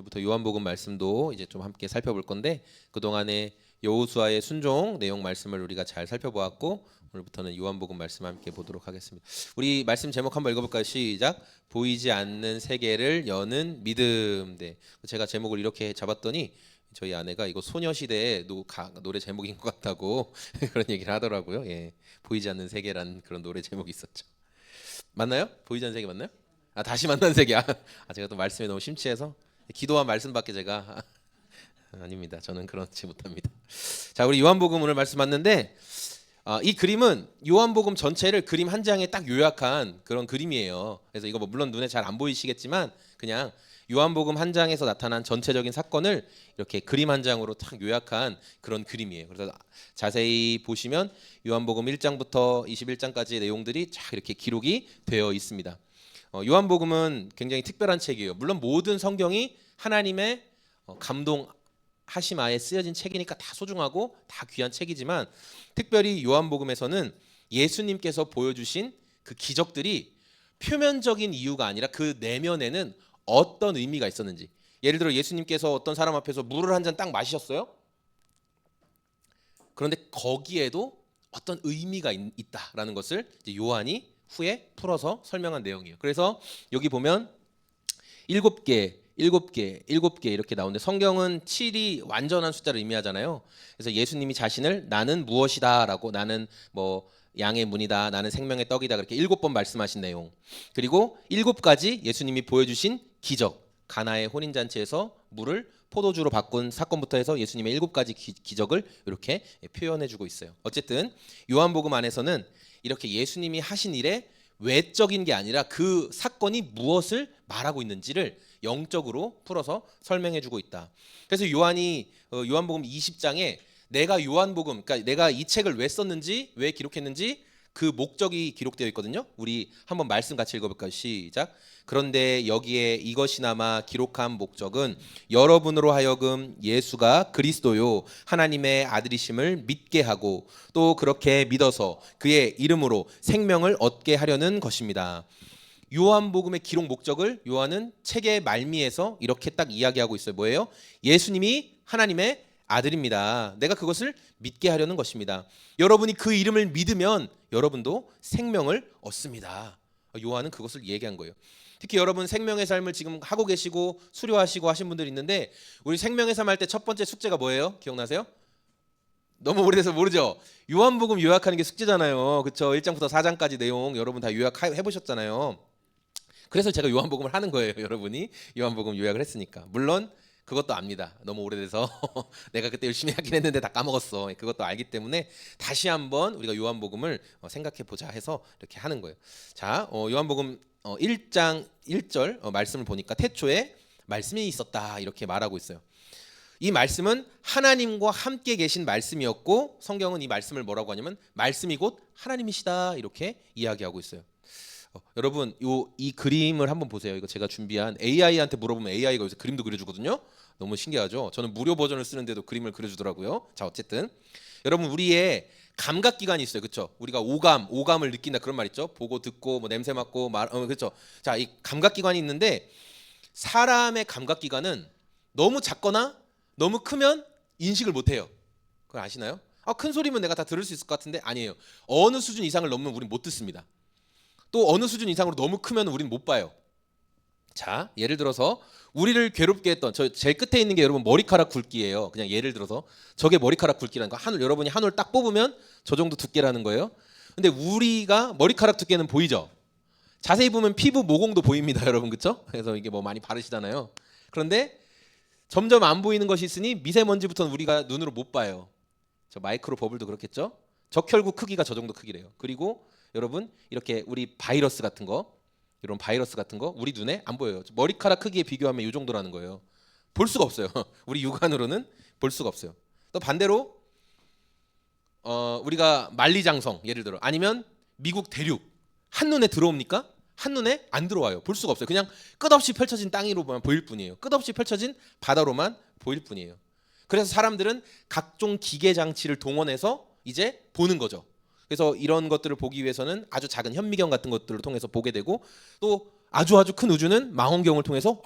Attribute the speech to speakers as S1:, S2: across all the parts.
S1: 오늘부터 요한복음 말씀도 이제 좀 함께 살펴볼 건데 그동안에 여호수아의 순종 내용 말씀을 우리가 잘 살펴보았고 오늘부터는 요한복음 말씀 함께 보도록 하겠습니다. 우리 말씀 제목 한번 읽어볼까요? 시작. 보이지 않는 세계를 여는 믿음. 네. 제가 제목을 이렇게 잡았더니 저희 아내가 이거 소녀시대의 노래 제목인 것 같다고 그런 얘기를 하더라고요. 예. 보이지 않는 세계라는 그런 노래 제목이 있었죠. 맞나요? 보이지 않는 세계 맞나요? 다시 만난 세계야. 제가 또 말씀에 너무 심취해서 기도와 말씀밖에 제가 아닙니다. 저는 그렇지 못합니다. 자, 우리 요한복음 오늘 말씀 봤는데 이 그림은 요한복음 전체를 그림 한 장에 딱 요약한 그런 그림이에요. 그래서 이거 뭐 물론 눈에 잘 안 보이시겠지만 그냥 요한복음 한 장에서 나타난 전체적인 사건을 이렇게 그림 한 장으로 딱 요약한 그런 그림이에요. 그래서 자세히 보시면 요한복음 1장부터 21장까지의 내용들이 쫙 이렇게 기록이 되어 있습니다. 요한복음은 굉장히 특별한 책이에요. 물론 모든 성경이 하나님의 감동하심하에 쓰여진 책이니까 다 소중하고 다 귀한 책이지만 특별히 요한복음에서는 예수님께서 보여주신 그 기적들이 표면적인 이유가 아니라 그 내면에는 어떤 의미가 있었는지. 예를 들어 예수님께서 어떤 사람 앞에서 물을 한 잔 딱 마시셨어요. 그런데 거기에도 어떤 의미가 있다라는 것을 이제 요한이 후에 풀어서 설명한 내용이에요. 그래서 여기 보면 7개 이렇게 나오는데 성경은 7이 완전한 숫자를 의미하잖아요. 그래서 예수님이 자신을 나는 무엇이다라고 나는 뭐 양의 문이다, 나는 생명의 떡이다 그렇게 7번 말씀하신 내용. 그리고 7가지 예수님이 보여주신 기적, 가나의 혼인잔치에서 물을 포도주로 바꾼 사건부터 해서 예수님의 7가지 기적을 이렇게 표현해주고 있어요. 어쨌든 요한복음 안에서는 이렇게 예수님이 하신 일에 외적인 게 아니라 그 사건이 무엇을 말하고 있는지를 영적으로 풀어서 설명해주고 있다. 그래서 요한이 요한복음 20장에 내가 요한복음, 그러니까 내가 이 책을 왜 썼는지, 왜 기록했는지 그 목적이 기록되어 있거든요. 우리 한번 말씀 같이 읽어볼까요? 시작. 그런데 여기에 이것이나마 기록한 목적은 여러분으로 하여금 예수가 그리스도요 하나님의 아들이심을 믿게 하고 또 그렇게 믿어서 그의 이름으로 생명을 얻게 하려는 것입니다. 요한복음의 기록 목적을 요한은 책의 말미에서 이렇게 딱 이야기하고 있어요. 뭐예요? 예수님이 하나님의 아들입니다. 내가 그것을 믿게 하려는 것입니다. 여러분이 그 이름을 믿으면 여러분도 생명을 얻습니다. 요한은 그것을 얘기한 거예요. 특히 여러분 생명의 삶을 지금 하고 계시고 수료하시고 하신 분들이 있는데 우리 생명의 삶 할 때 첫 번째 숙제가 뭐예요? 기억나세요? 너무 오래돼서 모르죠? 요한복음 요약하는 게 숙제잖아요. 그렇죠? 1장부터 4장까지 내용 여러분 다 요약해 보셨잖아요. 그래서 제가 요한복음을 하는 거예요. 여러분이 요한복음 요약을 했으니까. 물론 그것도 압니다. 너무 오래돼서 내가 그때 열심히 하긴 했는데 다 까먹었어. 그것도 알기 때문에 다시 한번 우리가 요한복음을 생각해 보자 해서 이렇게 하는 거예요. 자, 요한복음 1장 1절 말씀을 보니까 태초에 말씀이 있었다 이렇게 말하고 있어요. 이 말씀은 하나님과 함께 계신 말씀이었고 성경은 이 말씀을 뭐라고 하냐면 말씀이 곧 하나님이시다 이렇게 이야기하고 있어요. 여러분 이 그림을 한번 보세요. 이거 제가 준비한 AI한테 물어보면 AI가 요새 그림도 그려주거든요. 너무 신기하죠. 저는 무료 버전을 쓰는데도 그림을 그려주더라고요. 자, 어쨌든 여러분 우리의 감각기관이 있어요. 그렇죠? 우리가 오감을 느낀다 그런 말 있죠. 보고 듣고 뭐 냄새 맡고 그렇죠. 자, 이 감각기관이 있는데 사람의 감각기관은 너무 작거나 너무 크면 인식을 못해요. 그걸 아시나요? 큰 소리면 내가 다 들을 수 있을 것 같은데 아니에요. 어느 수준 이상을 넘으면 우린 못 듣습니다. 또 어느 수준 이상으로 너무 크면 우린 못 봐요. 자, 예를 들어서 우리를 괴롭게 했던 저 제일 끝에 있는 게 여러분 머리카락 굵기예요. 그냥 예를 들어서 저게 머리카락 굵기라는 거. 여러분이 한올 딱 뽑으면 저 정도 두께라는 거예요. 근데 우리가 머리카락 두께는 보이죠? 자세히 보면 피부 모공도 보입니다, 여러분. 그렇죠? 그래서 이게 뭐 많이 바르시잖아요. 그런데 점점 안 보이는 것이 있으니 미세먼지부터는 우리가 눈으로 못 봐요. 저 마이크로 버블도 그렇겠죠? 적혈구 크기가 저 정도 크기래요. 그리고 여러분 이렇게 우리 바이러스 같은 거 이런 바이러스 같은 거 우리 눈에 안 보여요. 머리카락 크기에 비교하면 이 정도라는 거예요. 볼 수가 없어요. 우리 육안으로는 볼 수가 없어요. 또 반대로 우리가 만리장성 예를 들어 아니면 미국 대륙 한눈에 들어옵니까? 한눈에 안 들어와요. 볼 수가 없어요. 그냥 끝없이 펼쳐진 땅 위로만 보일 뿐이에요. 끝없이 펼쳐진 바다로만 보일 뿐이에요. 그래서 사람들은 각종 기계 장치를 동원해서 이제 보는 거죠. 그래서 이런 것들을 보기 위해서는 아주 작은 현미경 같은 것들을 통해서 보게 되고 또 아주 큰 우주는 망원경을 통해서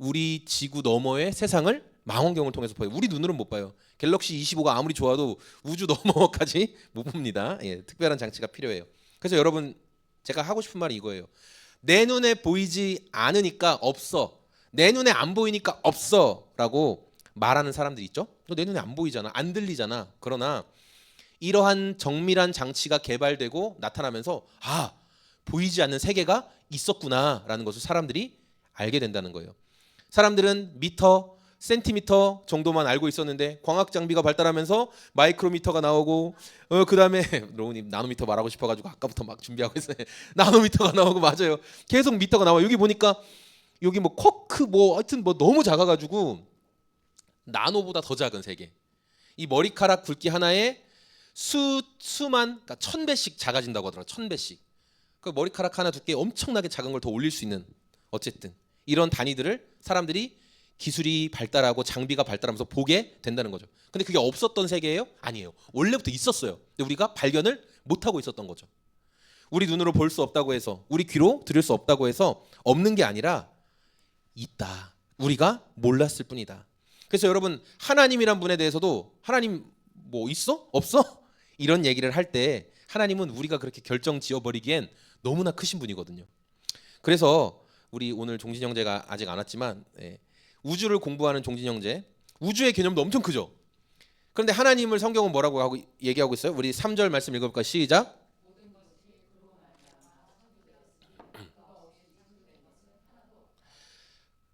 S1: 우리 지구 너머의 세상을 망원경을 통해서 봐요. 우리 눈으로는 못 봐요. 갤럭시 25가 아무리 좋아도 우주 너머까지 못 봅니다. 예, 특별한 장치가 필요해요. 그래서 여러분 제가 하고 싶은 말이 이거예요. 내 눈에 보이지 않으니까 없어. 내 눈에 안 보이니까 없어라고 말하는 사람들이 있죠. 내 눈에 안 보이잖아, 안 들리잖아. 그러나 이러한 정밀한 장치가 개발되고 나타나면서 아, 보이지 않는 세계가 있었구나라는 것을 사람들이 알게 된다는 거예요. 사람들은 미터, 센티미터 정도만 알고 있었는데 광학 장비가 발달하면서 마이크로미터가 나오고 그다음에 로우님 나노미터 말하고 싶어가지고 아까부터 막 준비하고 있어요. 나노미터가 나오고 맞아요. 계속 미터가 나와. 여기 보니까 여기 뭐 쿼크 뭐 하여튼 뭐 너무 작아가지고 나노보다 더 작은 세계. 이 머리카락 굵기 하나에 수만 그러니까 1000배씩 작아진다고 하더라고요. 1000배씩. 그 머리카락 하나 두께 엄청나게 작은 걸 더 올릴 수 있는 어쨌든 이런 단위들을 사람들이 기술이 발달하고 장비가 발달하면서 보게 된다는 거죠. 근데 그게 없었던 세계예요? 아니에요. 원래부터 있었어요. 근데 우리가 발견을 못하고 있었던 거죠. 우리 눈으로 볼 수 없다고 해서 우리 귀로 들을 수 없다고 해서 없는 게 아니라 있다. 우리가 몰랐을 뿐이다. 그래서 여러분 하나님이란 분에 대해서도 하나님 뭐 있어? 없어? 이런 얘기를 할 때 하나님은 우리가 그렇게 결정 지어버리기엔 너무나 크신 분이거든요. 그래서 우리 오늘 종진 형제가 아직 안 왔지만 우주를 공부하는 종진 형제 우주의 개념도 엄청 크죠. 그런데 하나님을 성경은 뭐라고 하고 얘기하고 있어요? 우리 3절 말씀 읽어볼까요? 시작.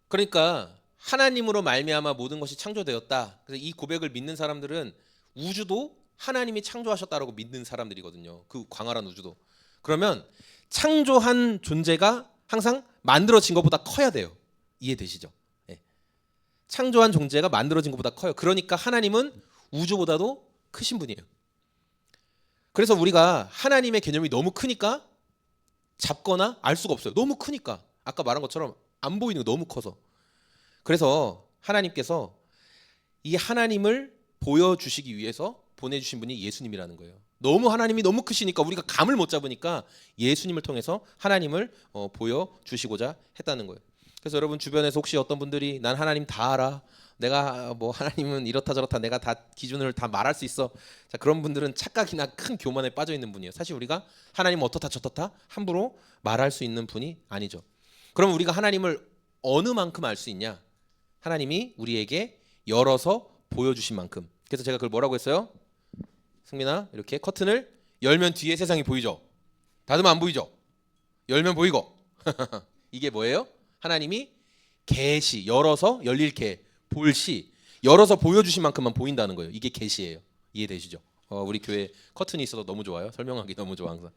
S1: 그러니까 하나님으로 말미암아 모든 것이 창조되었다. 그래서 이 고백을 믿는 사람들은 우주도 하나님이 창조하셨다라고 믿는 사람들이거든요. 그 광활한 우주도. 그러면 창조한 존재가 항상 만들어진 것보다 커야 돼요. 이해되시죠? 네. 창조한 존재가 만들어진 것보다 커요. 그러니까 하나님은 우주보다도 크신 분이에요. 그래서 우리가 하나님의 개념이 너무 크니까 잡거나 알 수가 없어요. 너무 크니까. 아까 말한 것처럼 안 보이는 거 너무 커서. 그래서 하나님께서 이 하나님을 보여주시기 위해서 보내주신 분이 예수님이라는 거예요. 너무 하나님이 너무 크시니까 우리가 감을 못 잡으니까 예수님을 통해서 하나님을 보여주시고자 했다는 거예요. 그래서 여러분 주변에서 혹시 어떤 분들이 난 하나님 다 알아, 내가 뭐 하나님은 이렇다 저렇다 내가 다 기준을 다 말할 수 있어. 자, 그런 분들은 착각이나 큰 교만에 빠져 있는 분이에요. 사실 우리가 하나님 어떻다 저렇다 함부로 말할 수 있는 분이 아니죠. 그럼 우리가 하나님을 어느 만큼 알 수 있냐? 하나님이 우리에게 열어서 보여주신 만큼. 그래서 제가 그걸 뭐라고 했어요? 승민아, 이렇게 커튼을 열면 뒤에 세상이 보이죠? 닫으면 안 보이죠? 열면 보이고. 이게 뭐예요? 하나님이 계시, 열어서 열릴 계, 볼시, 열어서 보여주신 만큼만 보인다는 거예요. 이게 계시예요. 이해되시죠? 우리 교회 커튼이 있어서 너무 좋아요. 설명하기 너무 좋아 항상.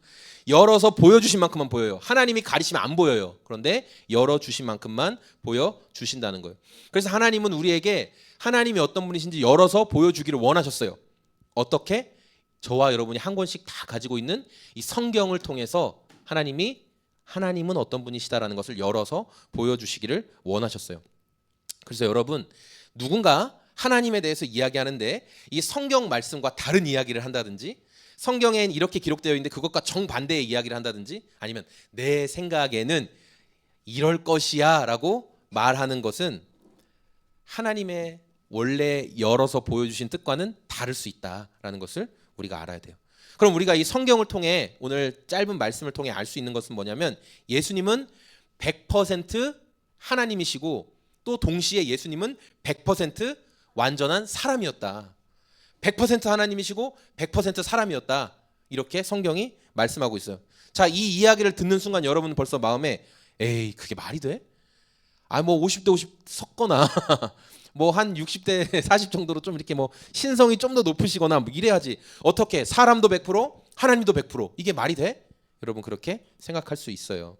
S1: 열어서 보여주신 만큼만 보여요. 하나님이 가리시면 안 보여요. 그런데 열어주신 만큼만 보여주신다는 거예요. 그래서 하나님은 우리에게 하나님이 어떤 분이신지 열어서 보여주기를 원하셨어요. 어떻게? 저와 여러분이 한 권씩 다 가지고 있는 이 성경을 통해서 하나님은 어떤 분이시다라는 것을 열어서 보여주시기를 원하셨어요. 그래서 여러분 누군가 하나님에 대해서 이야기하는데 이 성경 말씀과 다른 이야기를 한다든지 성경엔 이렇게 기록되어 있는데 그것과 정반대의 이야기를 한다든지 아니면 내 생각에는 이럴 것이야 라고 말하는 것은 하나님의 원래 열어서 보여주신 뜻과는 다를 수 있다라는 것을 우리가 알아야 돼요. 그럼 우리가 이 성경을 통해 오늘 짧은 말씀을 통해 알 수 있는 것은 뭐냐면 예수님은 100% 하나님이시고 또 동시에 예수님은 100% 완전한 사람이었다. 100% 하나님이시고 100% 사람이었다. 이렇게 성경이 말씀하고 있어요. 자, 이 이야기를 듣는 순간 여러분은 벌써 마음에 에이 그게 말이 돼? 뭐 50대 50 섞거나 뭐 한 60대 40 정도로 좀 이렇게 뭐 신성이 좀 더 높으시거나 뭐 이래야지. 어떻게 사람도 100% 하나님도 100% 이게 말이 돼? 여러분 그렇게 생각할 수 있어요.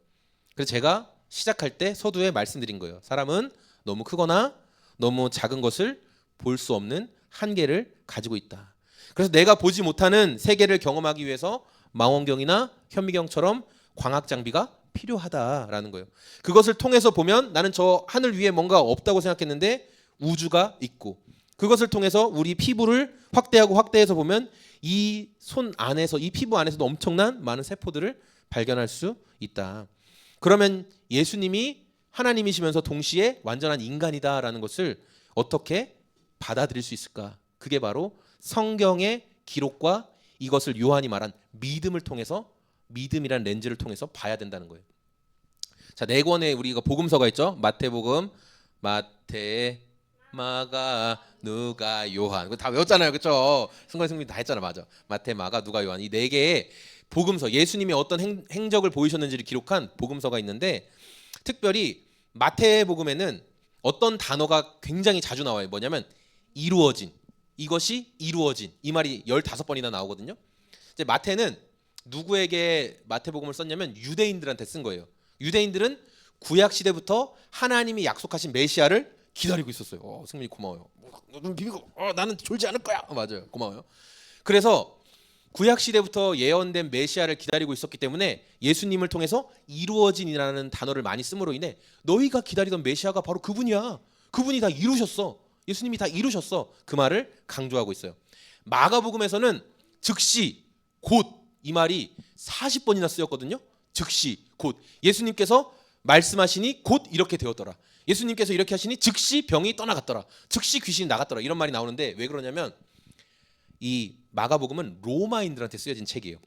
S1: 그래서 제가 시작할 때 서두에 말씀드린 거예요. 사람은 너무 크거나 너무 작은 것을 볼 수 없는 한계를 가지고 있다. 그래서 내가 보지 못하는 세계를 경험하기 위해서 망원경이나 현미경처럼 광학 장비가 필요하다라는 거예요. 그것을 통해서 보면 나는 저 하늘 위에 뭔가 없다고 생각했는데 우주가 있고 그것을 통해서 우리 피부를 확대해서 보면 이 손 안에서 이 피부 안에서도 엄청난 많은 세포들을 발견할 수 있다. 그러면 예수님이 하나님이시면서 동시에 완전한 인간이다라는 것을 어떻게 받아들일 수 있을까? 그게 바로 성경의 기록과 이것을 요한이 말한 믿음을 통해서, 믿음이란 렌즈를 통해서 봐야 된다는 거예요. 자, 네 권의 우리가 복음서가 있죠. 마태복음, 마태, 마가, 누가, 요한. 그거 다 외웠잖아요, 그렇죠? 승관 선생님 다 했잖아, 맞아. 마태, 마가, 누가, 요한. 이 네 개의 복음서, 예수님이 어떤 행적을 보이셨는지를 기록한 복음서가 있는데, 특별히 마태복음에는 어떤 단어가 굉장히 자주 나와요. 뭐냐면 이루어진, 이것이 이루어진, 이 말이 15번이나 나오거든요. 이제 마태는 누구에게 마태복음을 썼냐면 유대인들한테 쓴 거예요. 유대인들은 구약 시대부터 하나님이 약속하신 메시아를 기다리고 있었어요. 승민이 고마워요. 좀 비비고, 나는 졸지 않을 거야. 맞아요, 고마워요. 그래서 구약 시대부터 예언된 메시아를 기다리고 있었기 때문에 예수님을 통해서 이루어진이라는 단어를 많이 씀으로 인해 너희가 기다리던 메시아가 바로 그분이야. 그분이 다 이루셨어. 예수님이 다 이루셨어. 그 말을 강조하고 있어요. 마가복음에서는 즉시, 곧, 이 말이 40번이나 쓰였거든요. 즉시, 곧. 예수님께서 말씀하시니 곧 이렇게 되었더라. 예수님께서 이렇게 하시니 즉시 병이 떠나갔더라. 즉시 귀신이 나갔더라. 이런 말이 나오는데 왜 그러냐면 이 마가복음은 로마인들한테 쓰여진 책이에요.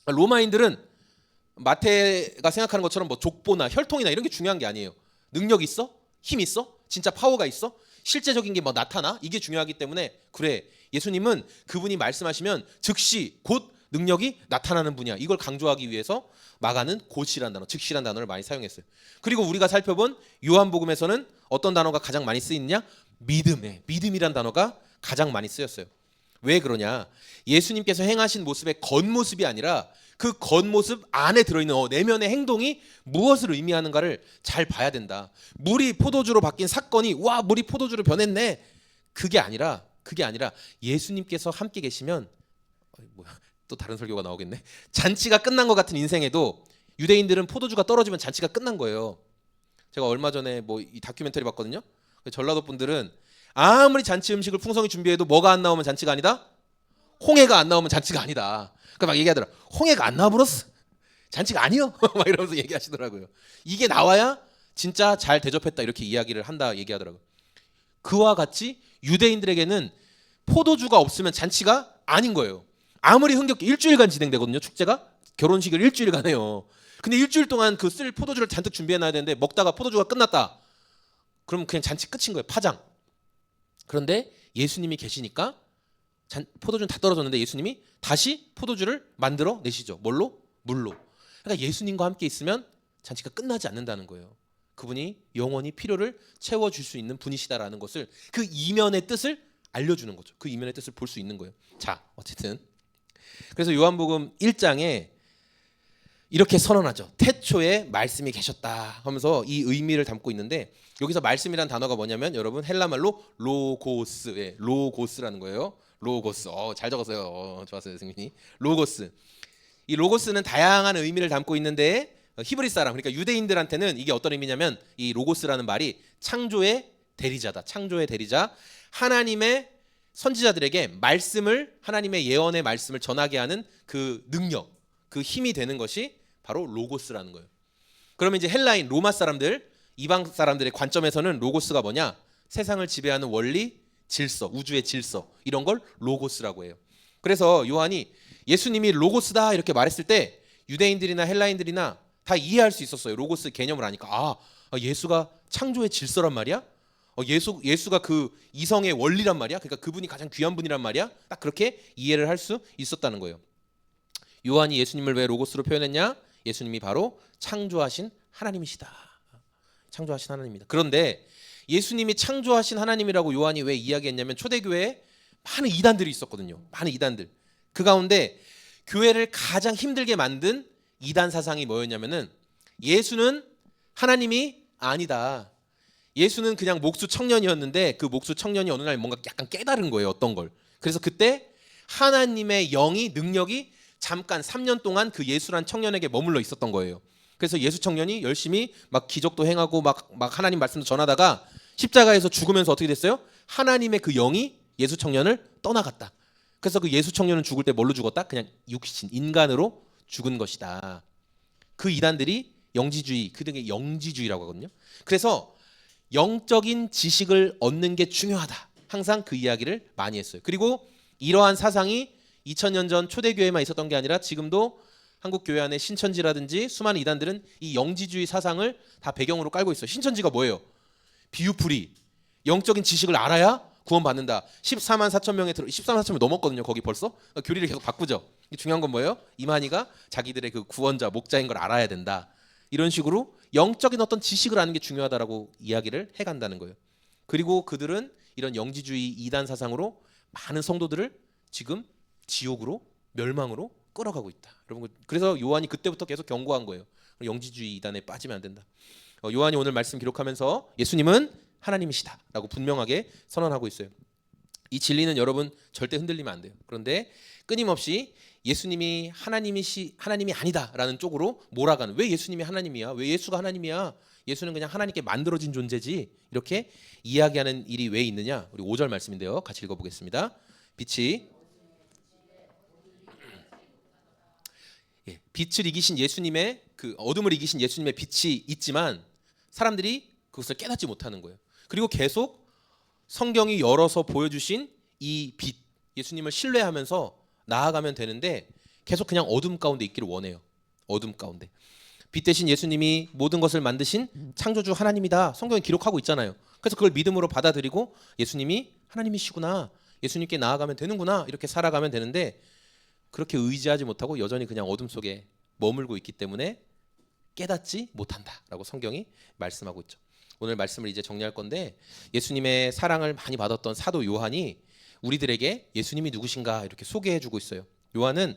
S1: 로마인들은 마태가 생각하는 것처럼 뭐 족보나 혈통이나 이런 게 중요한 게 아니에요. 능력 있어? 힘 있어? 진짜 파워가 있어? 실제적인 게 뭐 나타나? 이게 중요하기 때문에 그래, 예수님은 그분이 말씀하시면 즉시 곧 능력이 나타나는 분이야. 이걸 강조하기 위해서 마가는 곧이라는 단어, 즉시라는 단어를 많이 사용했어요. 그리고 우리가 살펴본 요한복음에서는 어떤 단어가 가장 많이 쓰이느냐? 믿음이란 단어가 가장 많이 쓰였어요. 왜 그러냐? 예수님께서 행하신 모습의 겉모습이 아니라 그 겉모습 안에 들어있는 내면의 행동이 무엇을 의미하는가를 잘 봐야 된다. 물이 포도주로 바뀐 사건이 와, 물이 포도주로 변했네. 그게 아니라 예수님께서 함께 계시면 또 다른 설교가 나오겠네. 잔치가 끝난 것 같은 인생에도 유대인들은 포도주가 떨어지면 잔치가 끝난 거예요. 제가 얼마 전에 이 다큐멘터리 봤거든요. 전라도 분들은 아무리 잔치 음식을 풍성히 준비해도 뭐가 안 나오면 잔치가 아니다? 홍해가 안 나오면 잔치가 아니다. 그러니까 막 얘기하더라. 홍해가 안 나와버렸어. 잔치가 아니요. 막 이러면서 얘기하시더라고요. 이게 나와야 진짜 잘 대접했다 이렇게 이야기를 한다 얘기하더라고요. 그와 같이 유대인들에게는 포도주가 없으면 잔치가 아닌 거예요. 아무리 흥겹게 일주일간 진행되거든요. 축제가 결혼식을 일주일간 해요. 근데 일주일 동안 그 쓸 포도주를 잔뜩 준비해놔야 되는데 먹다가 포도주가 끝났다. 그럼 그냥 잔치 끝인 거예요. 파장. 그런데 예수님이 계시니까 포도주는 다 떨어졌는데 예수님이 다시 포도주를 만들어 내시죠. 뭘로? 물로. 그러니까 예수님과 함께 있으면 잔치가 끝나지 않는다는 거예요. 그분이 영원히 필요를 채워줄 수 있는 분이시다라는 것을, 그 이면의 뜻을 알려주는 거죠. 그 이면의 뜻을 볼 수 있는 거예요. 자, 어쨌든 그래서 요한복음 1장에 이렇게 선언하죠. 태초에 말씀이 계셨다 하면서 이 의미를 담고 있는데, 여기서 말씀이란 단어가 뭐냐면 여러분 헬라말로 로고스, 로고스라는 거예요. 로고스. 잘 적었어요. 좋았어요, 선생님이. 로고스. 이 로고스는 다양한 의미를 담고 있는데 히브리 사람, 그러니까 유대인들한테는 이게 어떤 의미냐면 이 로고스라는 말이 창조의 대리자다. 창조의 대리자. 하나님의 선지자들에게 말씀을, 하나님의 예언의 말씀을 전하게 하는 그 능력, 그 힘이 되는 것이 바로 로고스라는 거예요. 그러면 이제 헬라인, 로마 사람들, 이방 사람들의 관점에서는 로고스가 뭐냐? 세상을 지배하는 원리, 질서, 우주의 질서, 이런 걸 로고스라고 해요. 그래서 요한이 예수님이 로고스다 이렇게 말했을 때 유대인들이나 헬라인들이나 다 이해할 수 있었어요. 로고스 개념을 아니까. 예수가 창조의 질서란 말이야? 예수가 그 이성의 원리란 말이야? 그러니까 그분이 가장 귀한 분이란 말이야? 딱 그렇게 이해를 할 수 있었다는 거예요. 요한이 예수님을 왜 로고스로 표현했냐? 예수님이 바로 창조하신 하나님이시다. 창조하신 하나님입니다. 그런데 예수님이 창조하신 하나님이라고 요한이 왜 이야기했냐면 초대교회에 많은 이단들이 있었거든요. 많은 이단들. 그 가운데 교회를 가장 힘들게 만든 이단 사상이 뭐였냐면은 예수는 하나님이 아니다. 예수는 그냥 목수 청년이었는데 그 목수 청년이 어느 날 뭔가 약간 깨달은 거예요. 어떤 걸. 그래서 그때 하나님의 영이, 능력이 잠깐 3년 동안 그 예수란 청년에게 머물러 있었던 거예요. 그래서 예수 청년이 열심히 막 기적도 행하고 막 하나님 말씀도 전하다가 십자가에서 죽으면서 어떻게 됐어요? 하나님의 그 영이 예수 청년을 떠나갔다. 그래서 그 예수 청년은 죽을 때 뭘로 죽었다? 그냥 육신, 인간으로 죽은 것이다. 그 이단들이 영지주의, 그게 영지주의라고 하거든요. 그래서 영적인 지식을 얻는 게 중요하다. 항상 그 이야기를 많이 했어요. 그리고 이러한 사상이 2000년 전 초대교회만 있었던 게 아니라 지금도 한국 교회 안에 신천지라든지 수많은 이단들은 이 영지주의 사상을 다 배경으로 깔고 있어요. 신천지가 뭐예요? 비유풀이 영적인 지식을 알아야 구원받는다. 14만 4천 명에 14만 4천 명 넘었거든요. 거기 벌써 교리를 계속 바꾸죠. 중요한 건 뭐예요? 이만희가 자기들의 그 구원자 목자인 걸 알아야 된다. 이런 식으로 영적인 어떤 지식을 아는 게 중요하다라고 이야기를 해간다는 거예요. 그리고 그들은 이런 영지주의 이단 사상으로 많은 성도들을 지금 지옥으로 멸망으로 끌어가고 있다. 여러분, 그래서 요한이 그때부터 계속 경고한 거예요. 영지주의 이단에 빠지면 안 된다. 요한이 오늘 말씀 기록하면서 예수님은 하나님이시다라고 분명하게 선언하고 있어요. 이 진리는 여러분 절대 흔들리면 안 돼요. 그런데 끊임없이 예수님이 하나님이 아니다라는 쪽으로 몰아가는, 왜 예수님이 하나님이야? 왜 예수가 하나님이야? 예수는 그냥 하나님께 만들어진 존재지. 이렇게 이야기하는 일이 왜 있느냐? 우리 5절 말씀인데요. 같이 읽어보겠습니다. 빛을 이기신 예수님의 그 어둠을 이기신 예수님의 빛이 있지만 사람들이 그것을 깨닫지 못하는 거예요. 그리고 계속 성경이 열어서 보여주신 이 빛, 예수님을 신뢰하면서 나아가면 되는데 계속 그냥 어둠 가운데 있기를 원해요. 어둠 가운데. 빛 대신 예수님이 모든 것을 만드신 창조주 하나님이다. 성경에 기록하고 있잖아요. 그래서 그걸 믿음으로 받아들이고 예수님이 하나님이시구나. 예수님께 나아가면 되는구나. 이렇게 살아가면 되는데 그렇게 의지하지 못하고 여전히 그냥 어둠 속에 머물고 있기 때문에 깨닫지 못한다라고 성경이 말씀하고 있죠. 오늘 말씀을 이제 정리할 건데 예수님의 사랑을 많이 받았던 사도 요한이 우리들에게 예수님이 누구신가 이렇게 소개해 주고 있어요. 요한은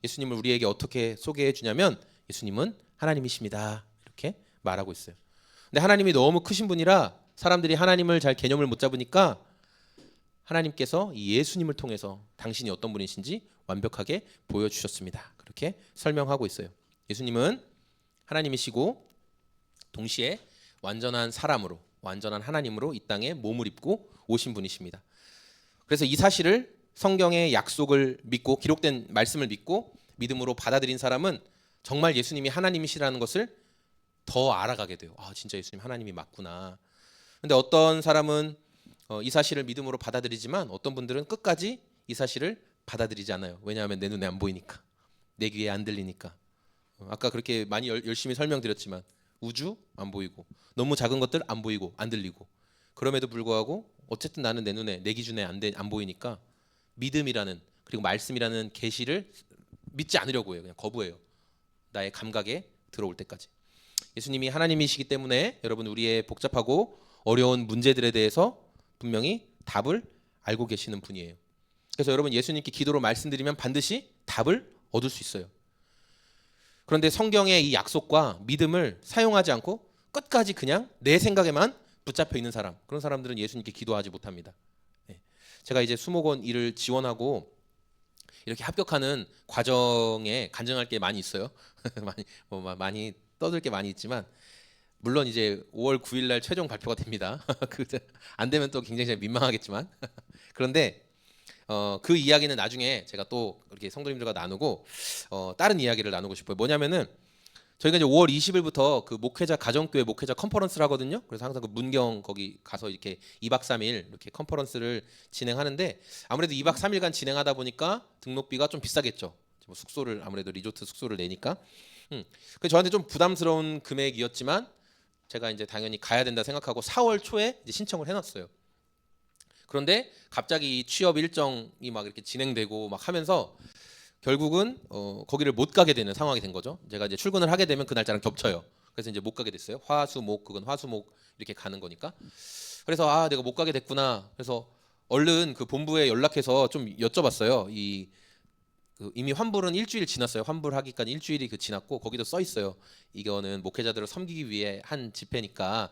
S1: 예수님을 우리에게 어떻게 소개해 주냐면 예수님은 하나님이십니다. 이렇게 말하고 있어요. 근데 하나님이 너무 크신 분이라 사람들이 하나님을 잘 개념을 못 잡으니까 하나님께서 이 예수님을 통해서 당신이 어떤 분이신지 완벽하게 보여주셨습니다. 그렇게 설명하고 있어요. 예수님은 하나님이시고 동시에 완전한 사람으로, 완전한 하나님으로 이 땅에 몸을 입고 오신 분이십니다. 그래서 이 사실을 성경의 약속을 믿고 기록된 말씀을 믿고 믿음으로 받아들인 사람은 정말 예수님이 하나님이시라는 것을 더 알아가게 돼요. 아, 진짜 예수님 하나님이 맞구나. 근데 어떤 사람은 이 사실을 믿음으로 받아들이지만 어떤 분들은 끝까지 이 사실을 받아들이지 않아요. 왜냐하면 내 눈에 안 보이니까, 내 귀에 안 들리니까. 아까 그렇게 많이 열심히 설명드렸지만 우주 안 보이고 너무 작은 것들 안 보이고 안 들리고 그럼에도 불구하고 어쨌든 나는 내 눈에 내 기준에 안 보이니까 믿음이라는 그리고 말씀이라는 계시를 믿지 않으려고 해요. 그냥 거부해요. 나의 감각에 들어올 때까지. 예수님이 하나님이시기 때문에 여러분 우리의 복잡하고 어려운 문제들에 대해서 분명히 답을 알고 계시는 분이에요. 그래서 여러분 예수님께 기도로 말씀드리면 반드시 답을 얻을 수 있어요. 그런데 성경의 이 약속과 믿음을 사용하지 않고 끝까지 그냥 내 생각에만 붙잡혀 있는 사람, 그런 사람들은 예수님께 기도하지 못합니다. 제가 이제 수목원 일을 지원하고 이렇게 합격하는 과정에 간증할 게 많이 있어요. 많이 떠들 게 많이 있지만 물론 이제 5월 9일 날 최종 발표가 됩니다. 안 되면 또 굉장히 민망하겠지만 그런데 그 이야기는 나중에 제가 또 이렇게 성도님들과 나누고 다른 이야기를 나누고 싶어요. 뭐냐면은 저희가 이제 5월 20일부터 그 목회자 가정교회 목회자 컨퍼런스를 하거든요. 그래서 항상 그 문경 거기 가서 이렇게 2박 3일 이렇게 컨퍼런스를 진행하는데 아무래도 2박 3일간 진행하다 보니까 등록비가 좀 비싸겠죠. 뭐 숙소를 아무래도 리조트 숙소를 내니까. 그 저한테 좀 부담스러운 금액이었지만 제가 이제 당연히 가야 된다 생각하고 4월 초에 이제 신청을 해놨어요. 그런데 갑자기 취업 일정이 막 이렇게 진행되고 막 하면서 결국은 거기를 못 가게 되는 상황이 된 거죠. 제가 이제 출근을 하게 되면 그 날짜랑 겹쳐요. 그래서 이제 못 가게 됐어요. 화수목 그건 화수목 이렇게 가는 거니까. 그래서 아 내가 못 가게 됐구나. 그래서 얼른 그 본부에 연락해서 좀 여쭤봤어요. 이미 환불은 일주일 지났어요. 환불하기까지 일주일이 지났고 거기도 써 있어요. 이거는 목회자들을 섬기기 위해 한 집회니까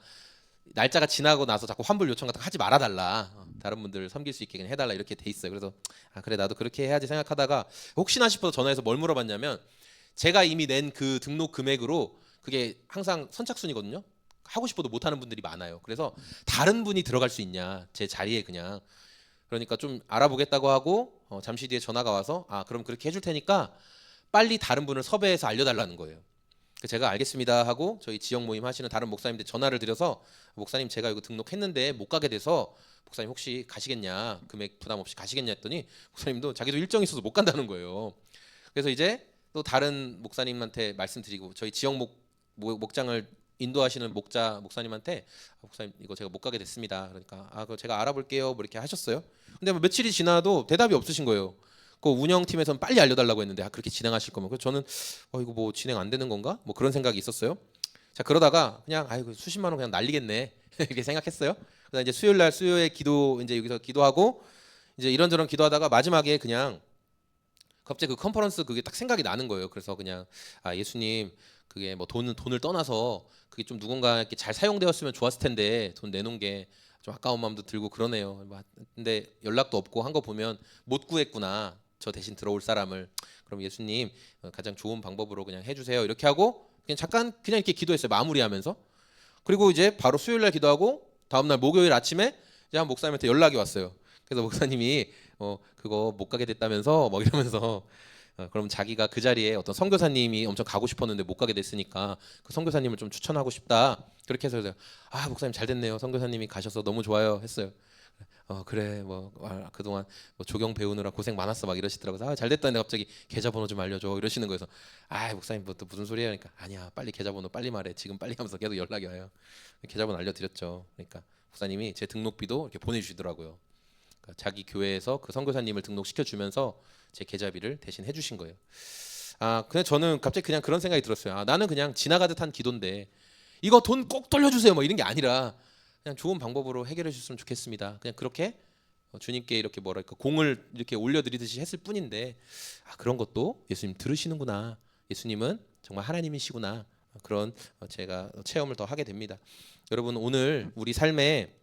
S1: 날짜가 지나고 나서 자꾸 환불 요청 같은 거 하지 말아달라. 다른 분들 섬길 수 있게 그냥 해달라 이렇게 돼 있어요. 그래서 아 그래 나도 그렇게 해야지 생각하다가 혹시나 싶어서 전화해서 뭘 물어봤냐면 제가 이미 낸 그 등록 금액으로 그게 항상 선착순이거든요. 하고 싶어도 못하는 분들이 많아요. 그래서 다른 분이 들어갈 수 있냐 제 자리에 그냥 그러니까 좀 알아보겠다고 하고 잠시 뒤에 전화가 와서 아 그럼 그렇게 해줄 테니까 빨리 다른 분을 섭외해서 알려달라는 거예요. 제가 알겠습니다 하고 저희 지역 모임 하시는 다른 목사님들 전화를 드려서 목사님 제가 이거 등록했는데 못 가게 돼서 목사님 혹시 가시겠냐, 금액 부담 없이 가시겠냐 했더니 목사님도 자기도 일정이 있어서 못 간다는 거예요. 그래서 이제 또 다른 목사님한테 말씀드리고 저희 지역 목장을 인도하시는 목사님한테 목사님 이거 제가 못 가게 됐습니다. 그러니까 그거 제가 알아볼게요 뭐 이렇게 하셨어요. 근데 뭐 며칠이 지나도 대답이 없으신 거예요. 그 운영팀에서는 빨리 알려달라고 했는데 그렇게 진행하실 거면 그래서 저는 이거 뭐 진행 안 되는 건가 뭐 그런 생각이 있었어요. 자 그러다가 그냥 아이고 수십만 원 그냥 날리겠네 이렇게 생각했어요. 그래서 이제 수요일 기도 이제 여기서 기도하고 이제 이런저런 기도하다가 마지막에 그냥 갑자기 그 컨퍼런스 그게 딱 생각이 나는 거예요. 그래서 그냥 예수님 그게 뭐 돈을 떠나서 그게 좀 누군가에게 잘 사용되었으면 좋았을 텐데 돈 내놓은 게 좀 아까운 마음도 들고 그러네요. 근데 연락도 없고 한 거 보면 못 구했구나. 저 대신 들어올 사람을. 그럼 예수님 가장 좋은 방법으로 그냥 해주세요. 이렇게 하고 그냥 잠깐 그냥 이렇게 기도했어요. 마무리하면서. 그리고 이제 바로 수요일 날 기도하고 다음 날 목요일 아침에 이제 한 목사님한테 연락이 왔어요. 그래서 목사님이 그거 못 가게 됐다면서 뭐 이러면서 그럼 자기가 그 자리에 어떤 선교사님이 엄청 가고 싶었는데 못 가게 됐으니까 그 선교사님을 좀 추천하고 싶다. 그렇게 해서 목사님 잘 됐네요. 선교사님이 가셔서 너무 좋아요 했어요. 그래 뭐 그동안 뭐 조경 배우느라 고생 많았어 막 이러시더라고요. 잘 됐다는데 갑자기 계좌번호 좀 알려줘 이러시는 거여서 목사님 뭐 또 무슨 소리야 그러니까 아니야 빨리 계좌번호 빨리 말해 지금 빨리 하면서 계속 연락이 와요. 계좌번호 알려드렸죠. 그러니까 목사님이 제 등록비도 이렇게 보내주시더라고요. 그러니까 자기 교회에서 그 선교사님을 등록시켜 주면서 제 계좌비를 대신 해주신 거예요. 근데 저는 갑자기 그냥 그런 생각이 들었어요. 나는 그냥 지나가듯 한 기도인데 이거 돈 꼭 돌려주세요 뭐 이런 게 아니라 그냥 좋은 방법으로 해결해 주셨으면 좋겠습니다. 그냥 그렇게 주님께 이렇게 뭐랄까 공을 이렇게 올려드리듯이 했을 뿐인데 그런 것도 예수님 들으시는구나. 예수님은 정말 하나님이시구나. 그런 제가 체험을 더 하게 됩니다. 여러분 오늘 우리 삶에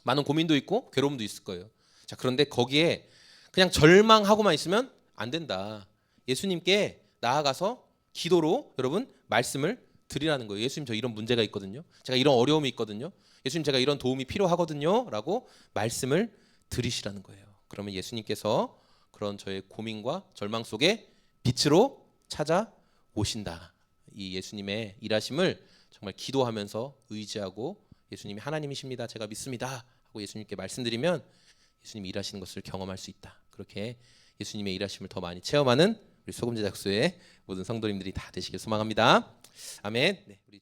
S1: 많은 고민도 있고 괴로움도 있을 거예요. 자 그런데 거기에 그냥 절망하고만 있으면 안 된다. 예수님께 나아가서 기도로 여러분 말씀을 드리라는 거예요. 예수님 저 이런 문제가 있거든요. 제가 이런 어려움이 있거든요. 예수님 제가 이런 도움이 필요하거든요. 라고 말씀을 드리시라는 거예요. 그러면 예수님께서 그런 저의 고민과 절망 속에 빛으로 찾아오신다. 이 예수님의 일하심을 정말 기도하면서 의지하고 예수님이 하나님이십니다. 제가 믿습니다. 하고 예수님께 말씀드리면 예수님이 일하시는 것을 경험할 수 있다. 그렇게 예수님의 일하심을 더 많이 체험하는 우리 소금제작소의 모든 성도님들이 다 되시길 소망합니다. 아멘. 네, 우리